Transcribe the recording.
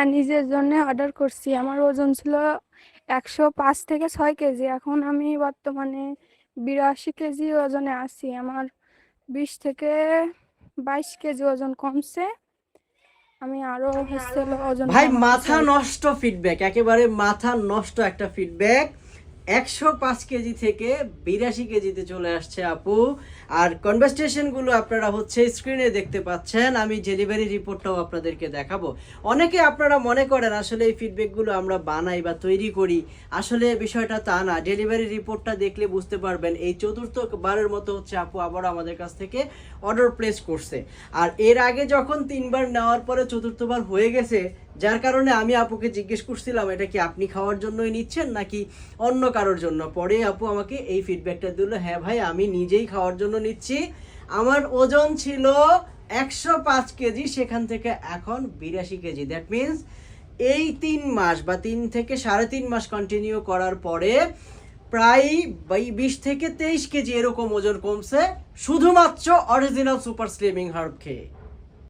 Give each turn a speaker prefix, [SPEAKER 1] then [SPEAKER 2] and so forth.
[SPEAKER 1] হ্যাঁ, নিজের জন্য অর্ডার করছি। আমার ওজন ছিল 105 থেকে 6 কেজি। এখন আমি বর্তমানে 82 কেজি ওজনে আছি। আমার 20 থেকে 22 কেজি ওজন কমছে। আমি আরো হচ্ছে হলো ওজন
[SPEAKER 2] ভাই
[SPEAKER 1] কমাতে
[SPEAKER 2] মাথা
[SPEAKER 1] চাই।
[SPEAKER 2] নষ্ট ফিডব্যাক, একেবারে মাথা নষ্ট একটা ফিডব্যাক। 105 কেজি থেকে 82 কেজিতে চলে আসছে আপু। আর কনভারসেশনগুলো আপনারা হচ্ছে স্ক্রিনে দেখতে পাচ্ছেন, আমি ডেলিভারি রিপোর্টটাও আপনাদেরকে দেখাবো। অনেকে আপনারা মনে করেন আসলে এই ফিডব্যাকগুলো আমরা বানাই বা তৈরি করি, আসলে বিষয়টা তা না। ডেলিভারি রিপোর্টটা দেখলে বুঝতে পারবেন এই চতুর্থবারের মতো হচ্ছে আপু আবার আমাদের কাছ থেকে অর্ডার প্লেস করছে। আর এর আগে যখন 3বার নেওয়ার পরে চতুর্থবার হয়ে গেছে, যার কারণে আমি আপুকে জিজ্ঞেস করছিলাম এটা কি আপনি খাওয়ার জন্যই নিচ্ছেন নাকি অন্য কারোর জন্য। পরে আপু আমাকে এই ফিডব্যাকটা দিল, হ্যাঁ ভাই আমি নিজেই খাওয়ার জন্য নিচ্ছি। আমার ওজন ছিল 105 কেজি, সেখান থেকে এখন 82 কেজি। দ্যাট মিনস এই 3 মাস বা 3 থেকে 3.5 মাস কন্টিনিউ করার পরে প্রায় 20 থেকে 23 কেজি এরকম ওজন কমছে, শুধুমাত্র অরিজিনাল সুপার স্লিমিং হার্ব খেয়ে।